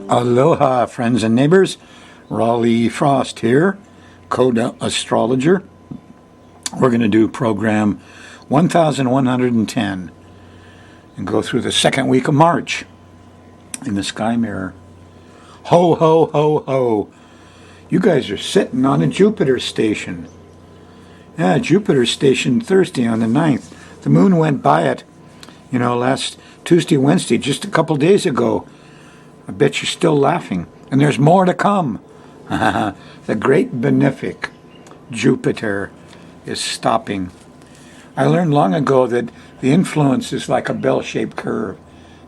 Aloha, friends and neighbors. Raleigh Frost here, code astrologer. We're going to do program 1110 and go through the second week of March in the sky mirror. Ho, ho, ho, ho. You guys are sitting on a Jupiter station. Yeah, Jupiter station Thursday on the 9th. The moon went by it, last Tuesday, Wednesday, just a couple days ago. I bet you're still laughing. And there's more to come. The great benefic Jupiter is stopping. I learned long ago that the influence is like a bell-shaped curve.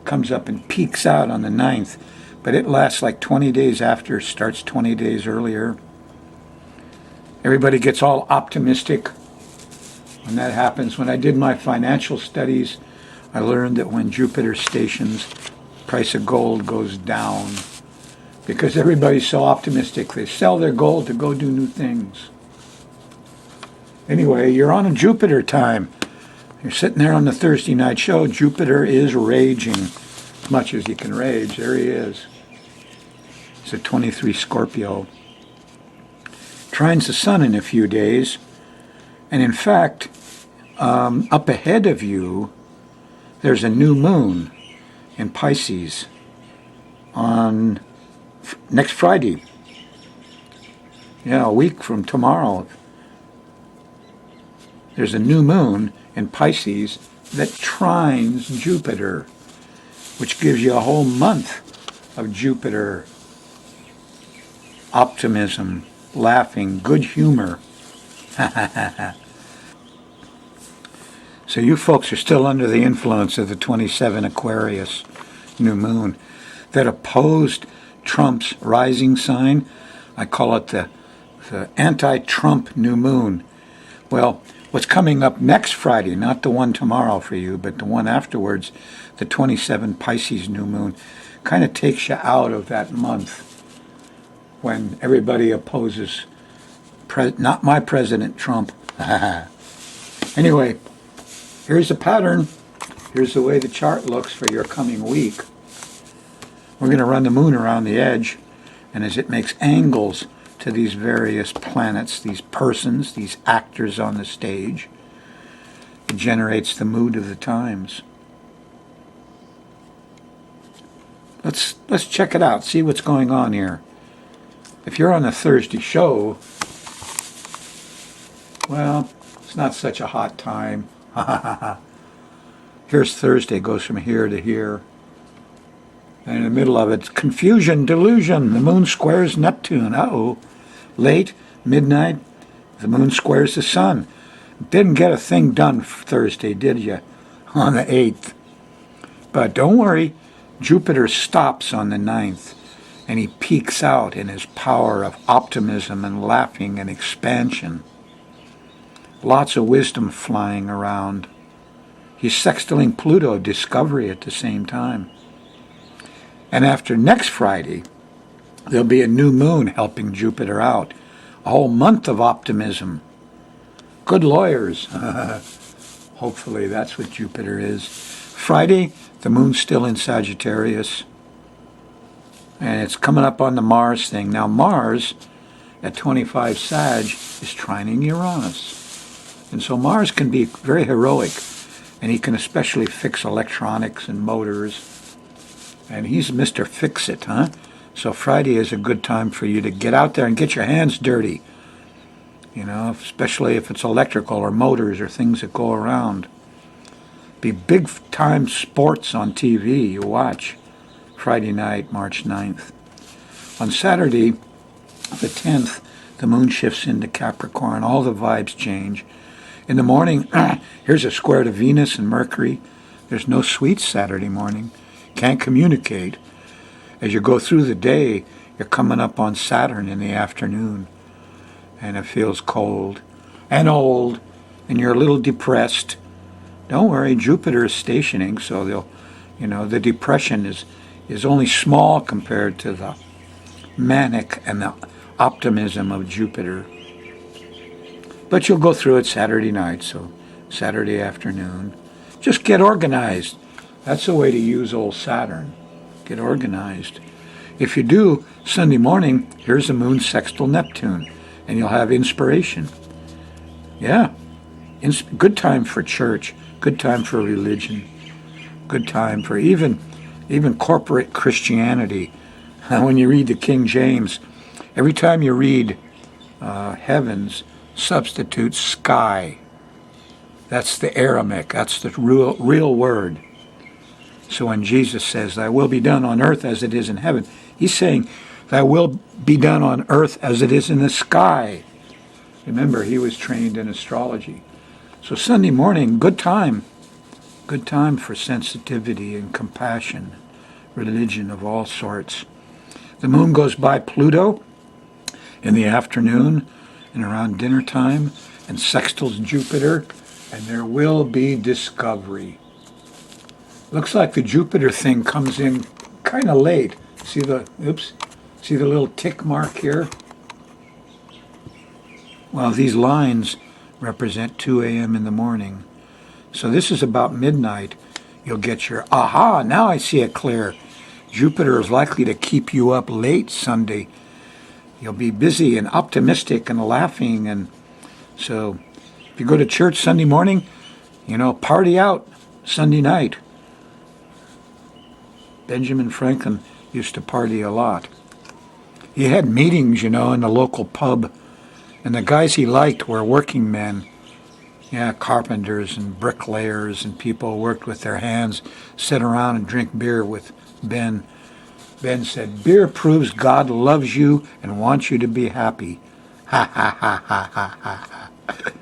Comes up and peaks out on the 9th, but it lasts like 20 days after, starts 20 days earlier. Everybody gets all optimistic when that happens. When I did my financial studies, I learned that when Jupiter stations, price of gold goes down because everybody's so optimistic. They sell their gold to go do new things. Anyway, you're on a Jupiter time. You're sitting there on the Thursday night show. Jupiter is raging as much as he can rage. There he is. It's a 23 Scorpio. Trines the sun in a few days. And in fact, up ahead of you, there's a new moon in Pisces on next Friday. Yeah, a week from tomorrow. There's a new moon in Pisces that trines Jupiter, which gives you a whole month of Jupiter optimism, laughing, good humor. So you folks are still under the influence of the 27 Aquarius new moon that opposed Trump's rising sign. I call it the anti-Trump new moon. Well, what's coming up next Friday, not the one tomorrow for you, but the one afterwards, the 27 Pisces new moon, kind of takes you out of that month when everybody opposes not my President Trump. Anyway, here's the pattern. Here's the way the chart looks for your coming week. We're going to run the moon around the edge, and as it makes angles to these various planets, these persons, these actors on the stage, it generates the mood of the times. Let's check it out, see what's going on here. If you're on a Thursday show, well, it's not such a hot time. Here's Thursday, goes from here to here. And in the middle of it, confusion, delusion. The moon squares Neptune. Uh-oh. Late, midnight, the moon squares the sun. Didn't get a thing done Thursday, did you? On the 8th. But don't worry, Jupiter stops on the 9th. And he peaks out in his power of optimism and laughing and expansion. Lots of wisdom flying around. He's sextiling Pluto, discovery at the same time. And after next Friday, there'll be a new moon helping Jupiter out. A whole month of optimism. Good lawyers. Hopefully that's what Jupiter is. Friday, the moon's still in Sagittarius. And it's coming up on the Mars thing. Now Mars, at 25 Sag, is trining Uranus. And so Mars can be very heroic. And he can especially fix electronics and motors. And he's Mr. Fix-It, huh? So Friday is a good time for you to get out there and get your hands dirty. Especially if it's electrical or motors or things that go around. Be big-time sports on TV you watch. Friday night, March 9th. On Saturday, the 10th, the moon shifts into Capricorn. All the vibes change. In the morning, here's a square to Venus and Mercury. There's no sweets Saturday morning. Can't communicate. As you go through the day, you're coming up on Saturn in the afternoon. And it feels cold and old, and you're a little depressed. Don't worry, Jupiter is stationing, so the depression is only small compared to the manic and the optimism of Jupiter. But you'll go through it Saturday night, so Saturday afternoon. Just get organized. That's the way to use old Saturn. Get organized. if you do, Sunday morning, here's the moon sextile Neptune, and you'll have inspiration. Yeah, good time for church, good time for religion, good time for even corporate Christianity. When you read the King James, every time you read heavens, substitute sky. That's the Aramaic, that's the real word. So when Jesus says, thy will be done on earth as it is in heaven, he's saying, thy will be done on earth as it is in the sky. Remember, he was trained in astrology. So Sunday morning, good time for sensitivity and compassion, religion of all sorts. The moon goes by Pluto in the afternoon and around dinner time, and sextiles Jupiter, and there will be discovery. Looks like the Jupiter thing comes in kind of late. See the little tick mark here? Well, these lines represent 2 a.m. in the morning. So this is about midnight. You'll get your, aha, now I see it clear. Jupiter is likely to keep you up late Sunday. You'll be busy and optimistic and laughing. And so if you go to church Sunday morning, party out Sunday night. Benjamin Franklin used to party a lot. He had meetings, in the local pub, and the guys he liked were working men. Yeah, carpenters and bricklayers and people who worked with their hands, sit around and drink beer with Ben. Ben said, beer proves God loves you and wants you to be happy. Ha ha ha ha ha ha ha.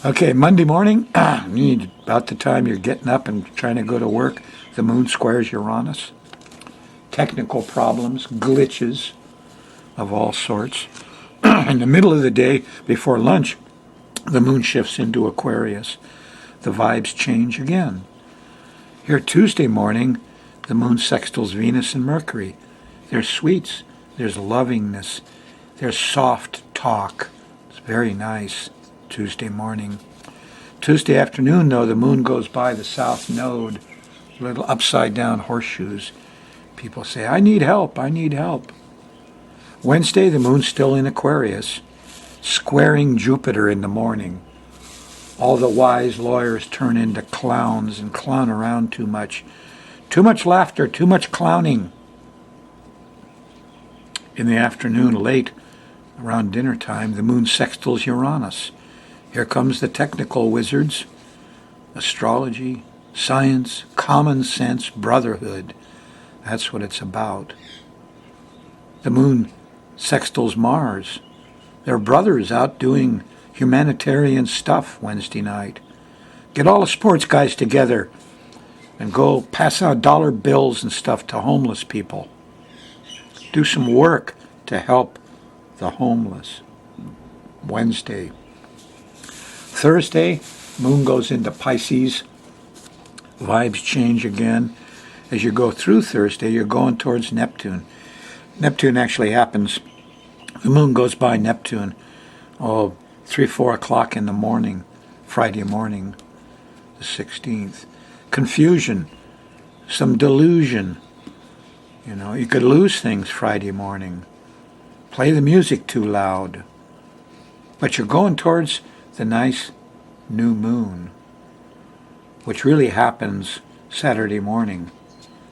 Okay, Monday morning, about the time you're getting up and trying to go to work, the moon squares Uranus. Technical problems, glitches of all sorts. In the middle of the day, before lunch, the moon shifts into Aquarius. The vibes change again. Here Tuesday morning, the moon sextiles Venus and Mercury. There's sweets, there's lovingness, there's soft talk. It's very nice Tuesday morning. Tuesday afternoon, though, the moon goes by the south node, little upside down horseshoes. People say, I need help, I need help. Wednesday, the moon's still in Aquarius, squaring Jupiter in the morning. All the wise lawyers turn into clowns and clown around too much. Too much laughter, too much clowning. In the afternoon, late, around dinner time, the moon sextiles Uranus. Here comes the technical wizards, astrology, science, common sense, brotherhood. That's what it's about. The moon sextiles Mars. They're brothers out doing humanitarian stuff Wednesday night. Get all the sports guys together and go pass out dollar bills and stuff to homeless people. Do some work to help the homeless. Wednesday. Thursday, moon goes into Pisces. Vibes change again. As you go through Thursday, you're going towards Neptune. Neptune actually happens. The moon goes by Neptune, 3, 4 o'clock in the morning, Friday morning, the 16th. Confusion, some delusion. You could lose things Friday morning. Play the music too loud. But you're going towards the nice new moon, which really happens Saturday morning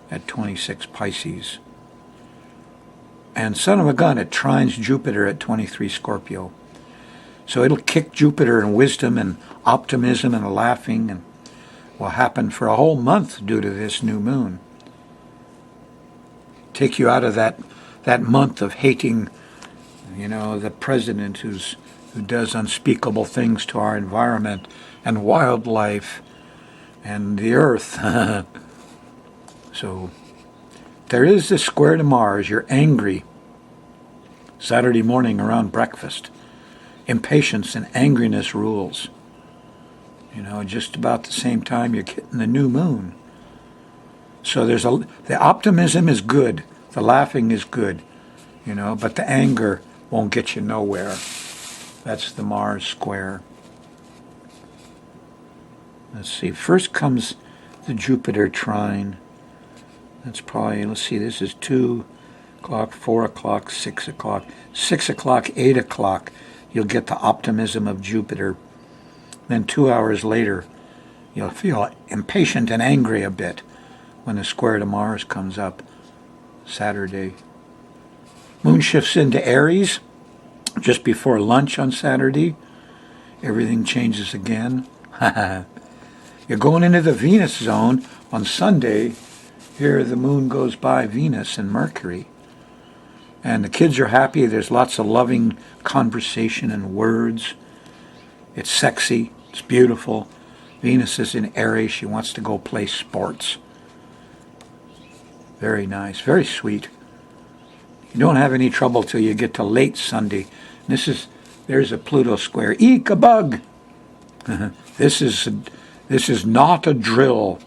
at 26 Pisces. And son of a gun, it trines Jupiter at 23 Scorpio. So it'll kick Jupiter in wisdom and optimism and laughing, and will happen for a whole month due to this new moon. Take you out of that month of hating, the president who does unspeakable things to our environment and wildlife and the earth. So there is this square to Mars. You're angry Saturday morning around breakfast. Impatience and angriness rules. Just about the same time you're getting the new moon. So the optimism is good, the laughing is good, but the anger won't get you nowhere. That's the Mars square. Let's see, first comes the Jupiter trine. That's probably, let's see, this is 2, o'clock, 4 o'clock, 6 o'clock. 6 o'clock, 8 o'clock, you'll get the optimism of Jupiter. Then 2 hours later, you'll feel impatient and angry a bit when the square to Mars comes up Saturday. Moon shifts into Aries just before lunch on Saturday. Everything changes again. You're going into the Venus zone on Sunday. Here the moon goes by Venus and Mercury. And the kids are happy. There's lots of loving conversation and words. It's sexy. It's beautiful. Venus is in Aries. She wants to go play sports. Very nice. Very sweet. You don't have any trouble till you get to late Sunday. There's a Pluto square. Eek, a bug. This is not a drill.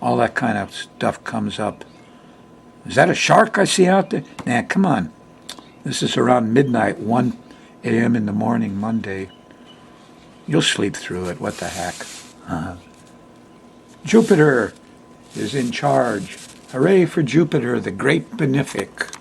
All that kind of stuff comes up. Is that a shark I see out there? Nah, come on. This is around midnight, 1 a.m. in the morning, Monday. You'll sleep through it. What the heck? Jupiter is in charge. Hooray for Jupiter, the great benefic.